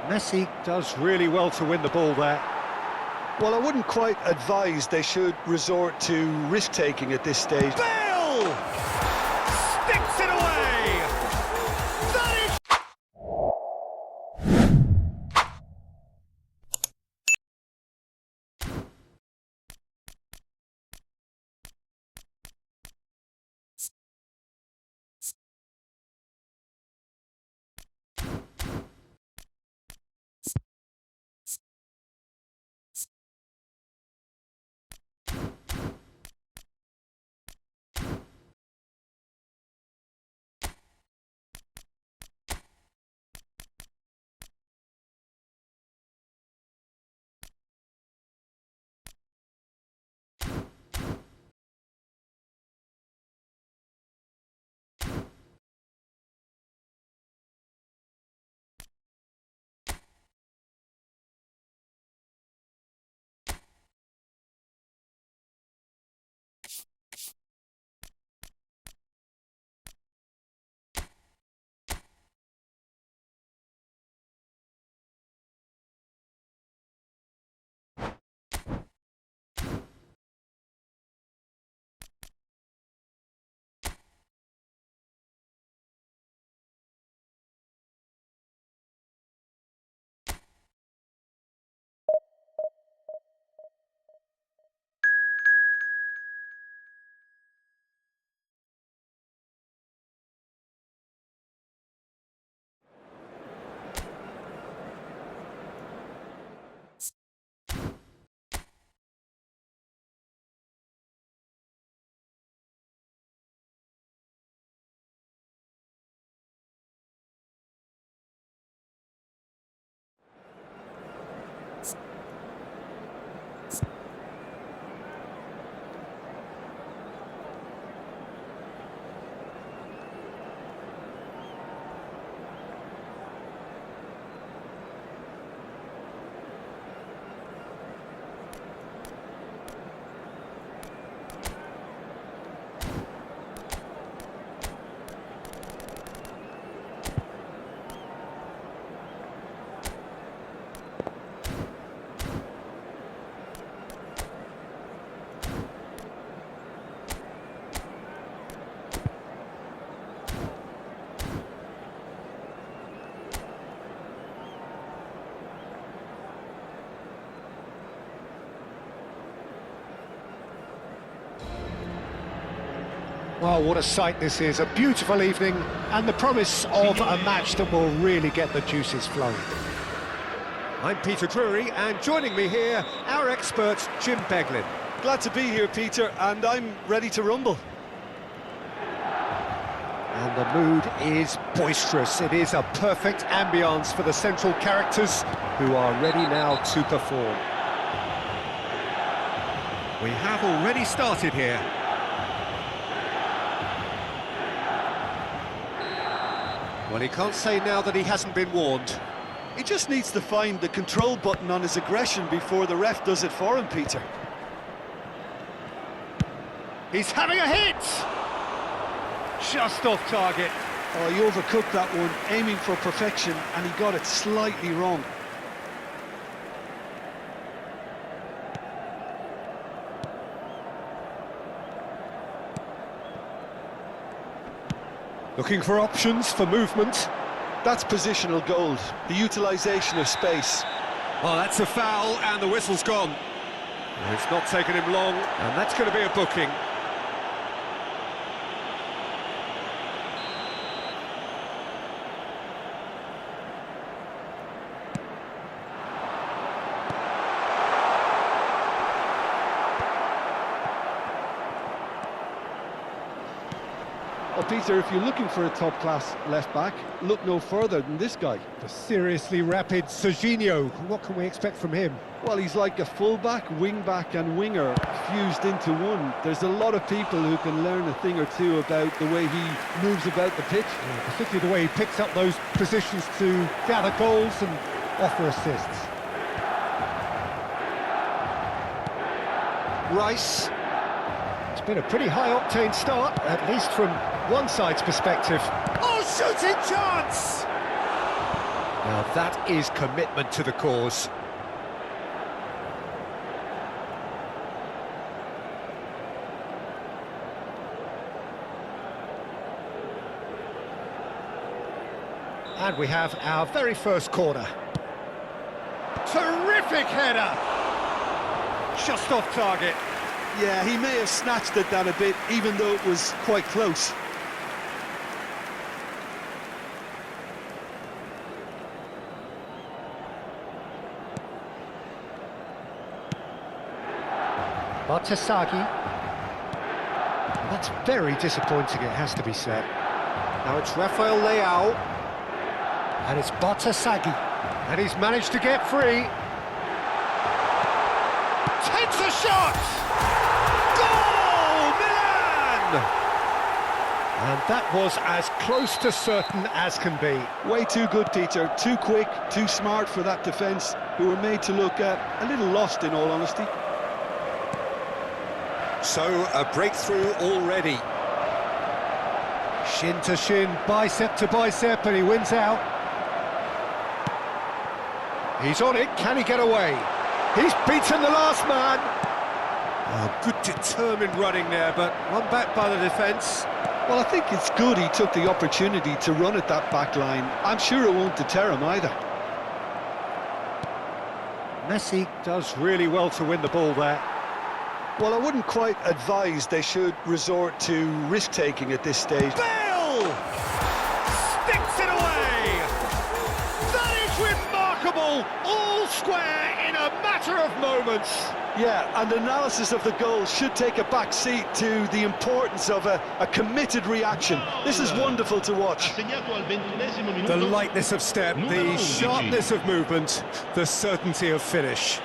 Messi does really well to win the ball there. Well, I wouldn't quite advise they should resort to risk-taking at this stage. Bale! Sticks it away! That is... Well, what a sight this is. A beautiful evening and the promise of a match that will really get the juices flowing. I'm Peter Drury, and joining me here, our expert, Jim Beglin. Glad to be here, Peter, and I'm ready to rumble. And the mood is boisterous. It is a perfect ambience for the central characters who are ready now to perform. We have already started here. Well, he can't say now that he hasn't been warned. He just needs to find the control button on his aggression before the ref does it for him, Peter. He's having a hit! Just off target. Oh, he overcooked that one, aiming for perfection, and he got it slightly wrong. Looking for options for movement. That's positional gold, the utilisation of space. Well, that's a foul, and the whistle's gone. It's not taken him long, and that's going to be a booking. Well, Peter, if you're looking for a top-class left-back, look no further than this guy. The seriously rapid Serginho. What can we expect from him? Well, he's like a full-back, wing-back and winger fused into one. There's a lot of people who can learn a thing or two about the way he moves about the pitch. Yeah, particularly the way he picks up those positions to gather goals and offer assists. Rice. It's been a pretty high-octane start, at least from one side's perspective. Oh, shooting chance! Now that is commitment to the cause. And we have our very first corner. Terrific header! Just off target. Yeah, he may have snatched at that a bit, even though it was quite close. Bartasagi. That's very disappointing, it has to be said. Now it's Rafael Leao. And it's Bartasagi. And he's managed to get free. Takes a shot! Goal! Milan! And that was as close to certain as can be. Way too good, Peter. Too quick, too smart for that defence, who were made to look a little lost, in all honesty. So, a breakthrough already. Shin to shin, bicep to bicep, and he wins out. He's on it, can he get away? He's beaten the last man. Oh, good determined running there, but run back by the defence. Well, I think it's good he took the opportunity to run at that back line. I'm sure it won't deter him either. Messi does really well to win the ball there. Well, I wouldn't quite advise they should resort to risk-taking at this stage. Bale! Sticks it away! That is remarkable! All square in a matter of moments. Yeah, and analysis of the goal should take a back seat to the importance of a committed reaction. This is wonderful to watch. The lightness of step, the sharpness of movement, the certainty of finish.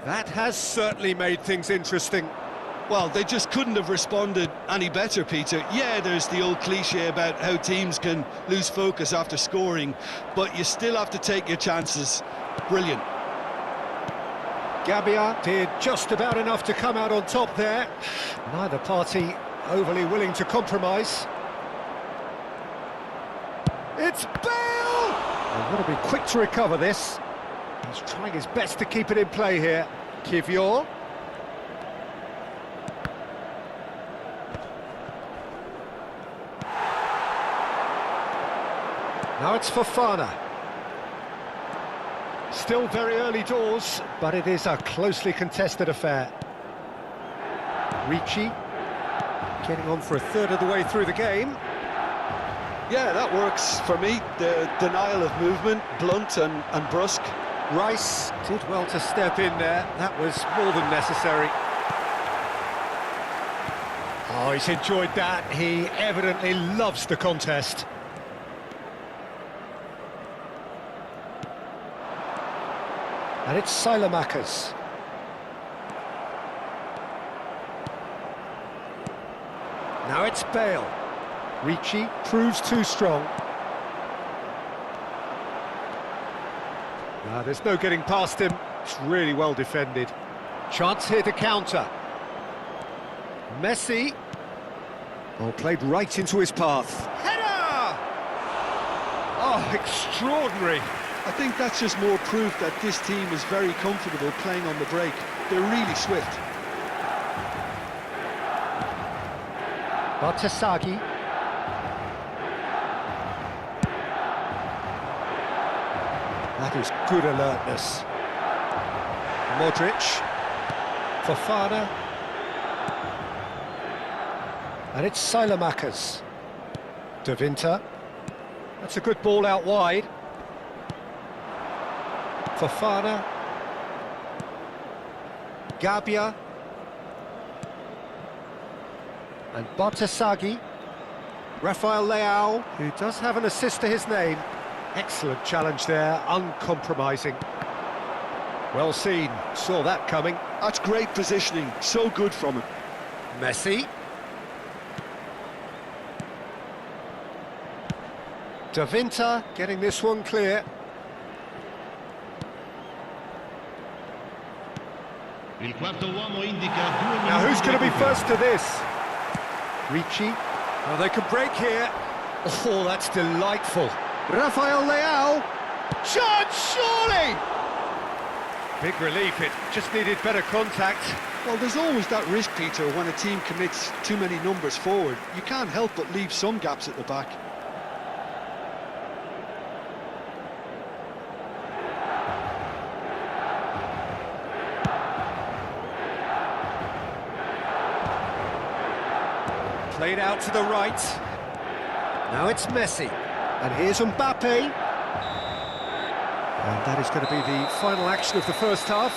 That has certainly made things interesting. Well, they just couldn't have responded any better, Peter. Yeah, there's the old cliche about how teams can lose focus after scoring, but you still have to take your chances. Brilliant. Gabbia did just about enough to come out on top there. Neither party overly willing to compromise. It's Bale! They've got to be quick to recover this. He's trying his best to keep it in play here. Kivior. Now it's Fofana. Still very early doors, but it is a closely contested affair. Ricci getting on for a third of the way through the game. Yeah, that works for me. The denial of movement, blunt and brusque. Rice did well to step in there. That was more than necessary. Oh, he's enjoyed that. He evidently loves the contest. And it's Silamakers. Now it's Bale. Ricci proves too strong. There's no getting past him. It's really well defended. Chance here to counter. Messi. Oh, played right into his path. Header! Oh, extraordinary. I think that's just more proof that this team is very comfortable playing on the break. They're really swift. Bartasagi. That is good alertness. Modric. Fofana. And it's Silamakers. De Winter. That's a good ball out wide. Fofana. Gabbia. And Bartasagi. Rafael Leao, who does have an assist to his name. Excellent challenge there, uncompromising. Well seen, saw that coming. That's great positioning, so good from him. Messi. Davinta getting this one clear. Now who's going to be first to this? Ricci. Oh, they can break here. Oh, that's delightful. Rafael Leao. Shot, surely! Big relief, it just needed better contact. Well, there's always that risk, Peter, when a team commits too many numbers forward. You can't help but leave some gaps at the back. Played out to the right. Now it's Messi. And here's Mbappe. And that is going to be the final action of the first half.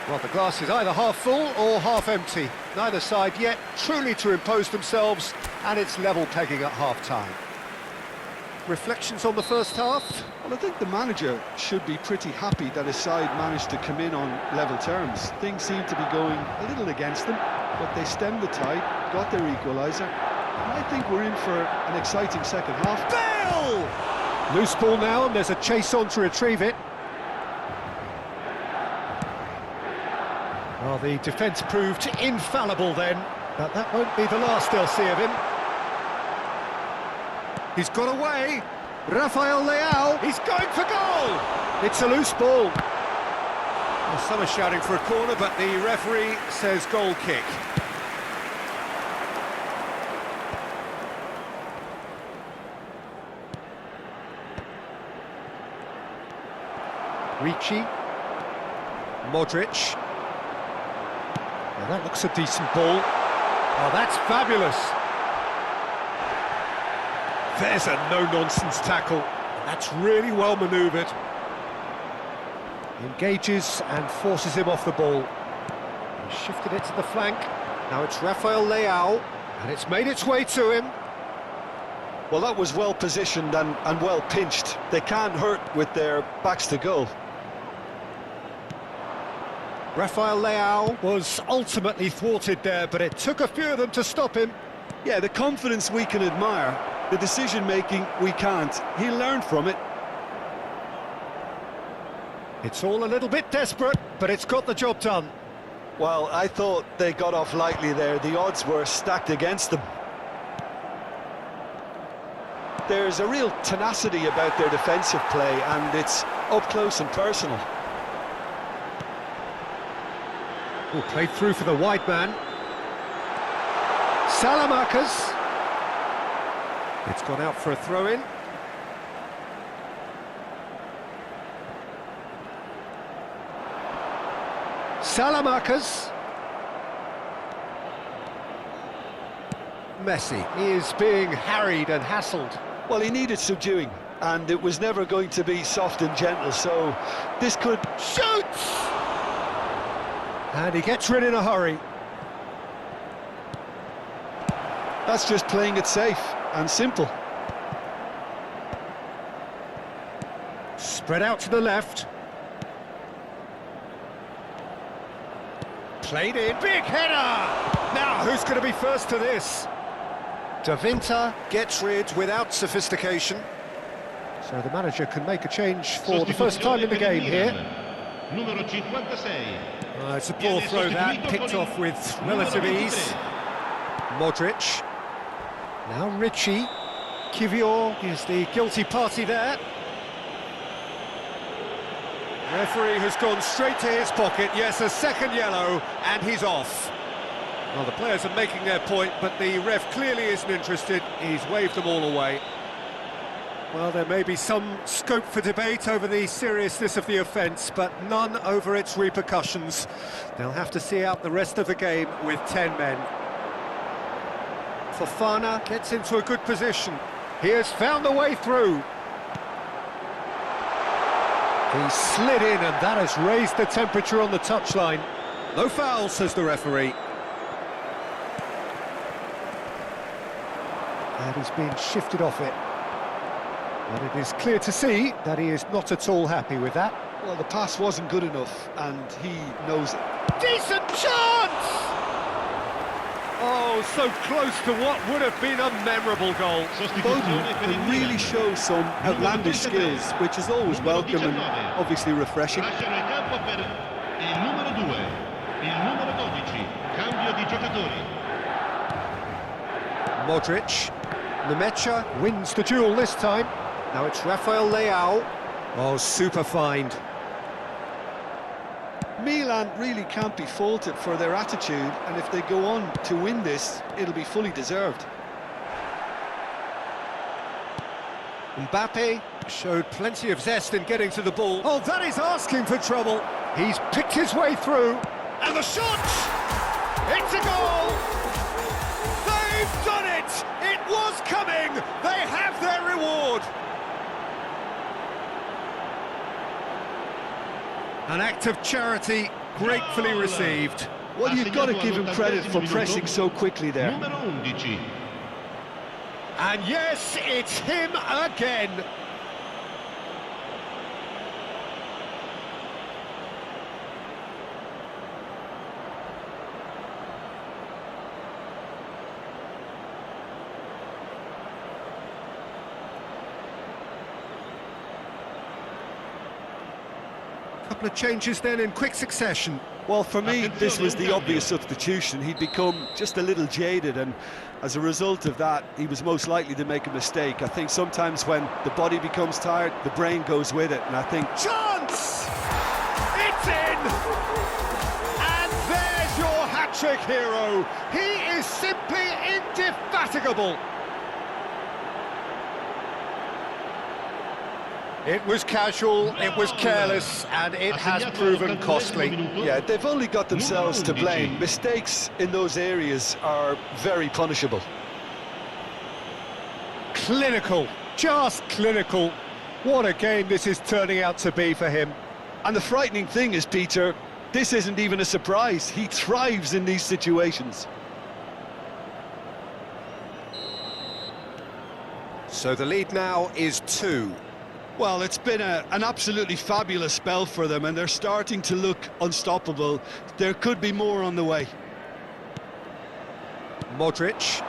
Well, the glass is either half full or half empty. Neither side yet truly to impose themselves, and it's level pegging at half-time. Reflections on the first half? Well, I think the manager should be pretty happy that his side managed to come in on level terms. Things seem to be going a little against them, but they stemmed the tide, got their equaliser, and I think we're in for an exciting second half. Bale! Loose ball now, and there's a chase on to retrieve it. Well, the defence proved infallible then, but that won't be the last they'll see of him. He's got away. Rafael Leao. He's going for goal. It's a loose ball. Well, some are shouting for a corner, but the referee says goal kick. Ricci. Modric. Now that looks a decent ball. Oh, that's fabulous. There's a no-nonsense tackle. That's really well manoeuvred. Engages and forces him off the ball. He shifted it to the flank. Now it's Rafael Leao, and it's made its way to him. Well, that was well positioned and well pinched. They can't hurt with their backs to goal. Rafael Leao was ultimately thwarted there, but it took a few of them to stop him. Yeah, the confidence we can admire, the decision-making we can't. He learned from it. It's all a little bit desperate, but it's got the job done. Well, I thought they got off lightly there. The odds were stacked against them. There's a real tenacity about their defensive play, and it's up close and personal. Oh, played through for the wide man. Salamakers. It's gone out for a throw-in. Salamakers. Messi. He is being harried and hassled. Well, he needed subduing, and it was never going to be soft and gentle, so this could... Shoots! And he gets rid in a hurry. That's just playing it safe and simple. Spread out to the left. Played in. Big header! Now, who's going to be first to this? Davinta gets rid without sophistication. So the manager can make a change for the first time in the game here. It's a poor throw that, picked off with relative ease. Modric. Now Ricci. Kivior is the guilty party there. Referee has gone straight to his pocket. Yes, a second yellow, and he's off. Well, the players are making their point, but the ref clearly isn't interested. He's waved them all away. Well, there may be some scope for debate over the seriousness of the offence, but none over its repercussions. They'll have to see out the rest of the game with 10 men. Fofana gets into a good position. He has found the way through. He slid in, and that has raised the temperature on the touchline. No foul, says the referee. And he's been shifted off it. And it is clear to see that he is not at all happy with that. Well, the pass wasn't good enough, and he knows it. Decent chance! Oh, so close to what would have been a memorable goal. Foden can really show some outlandish skills, which is always welcome and obviously refreshing. Lasciano il campo per il numero 2, il numero 12, cambio di giocatori. Modric. Mereknya wins the duel this time. Now it's Rafael Leao. Oh, super find. Milan really can't be faulted for their attitude, and if they go on to win this, it'll be fully deserved. Mbappe showed plenty of zest in getting to the ball. Oh, that is asking for trouble. He's picked his way through. And the shot! It's a goal! They've done it! It was coming! They have their reward! An act of charity gratefully received. Well, you've got to give him credit for pressing so quickly there. Numero 11. And yes, it's him again! Couple of changes then in quick succession. Well, for me, this was the obvious substitution. He'd become just a little jaded, and as a result of that, he was most likely to make a mistake. I think sometimes when the body becomes tired, the brain goes with it, and I think... Chance! It's in! And there's your hat-trick hero. He is simply indefatigable. It was casual, it was careless, and it has proven costly. Yeah, they've only got themselves to blame. Mistakes in those areas are very punishable. Clinical, just clinical. What a game this is turning out to be for him. And the frightening thing is, Peter, this isn't even a surprise. He thrives in these situations. So the lead now is 2. Well, it's been an absolutely fabulous spell for them, and they're starting to look unstoppable. There could be more on the way. Modric.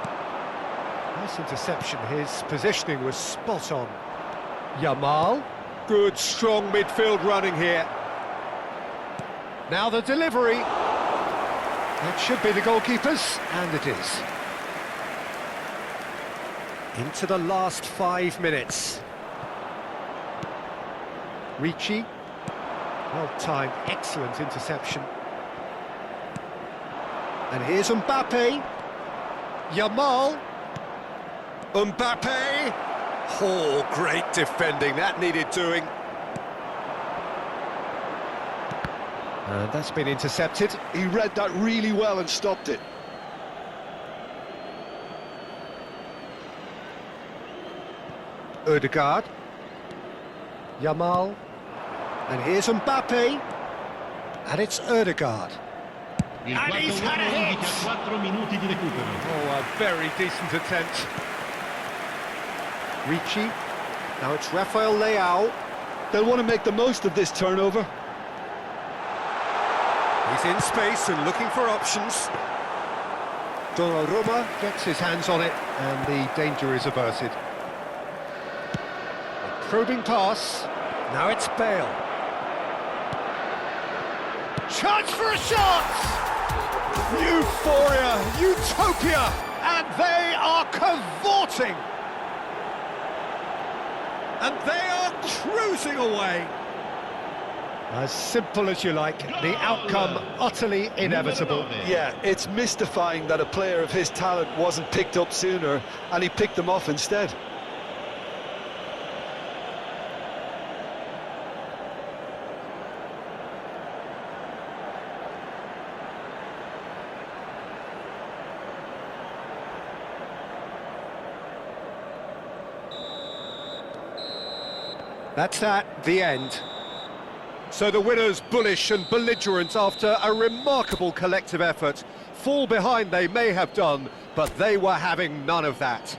Nice interception, his positioning was spot on. Yamal. Good, strong midfield running here. Now the delivery. That should be the goalkeeper's, and it is. Into the last 5 minutes. Ricci, well-timed, excellent interception. And here's Mbappe. Yamal. Mbappe. Oh, great defending, that needed doing. And that's been intercepted. He read that really well and stopped it. Odegaard. Yamal. And here's Mbappe. And it's Odegaard. Il And he's had a hit. ha 4 minuti di recupero. Oh, a very decent attempt. Ricci. Now it's Rafael Leao. They'll want to make the most of this turnover. He's in space and looking for options. Donnarumma gets his hands on it, and the danger is averted. A probing pass. Now it's Bale. Chance for a shot! Euphoria, utopia, and they are cavorting. And they are cruising away. As simple as you like, the outcome utterly inevitable. Yeah, it's mystifying that a player of his talent wasn't picked up sooner, and he picked them off instead. That's that, the end. So the winners, bullish and belligerent after a remarkable collective effort. Fall behind they may have done, but they were having none of that.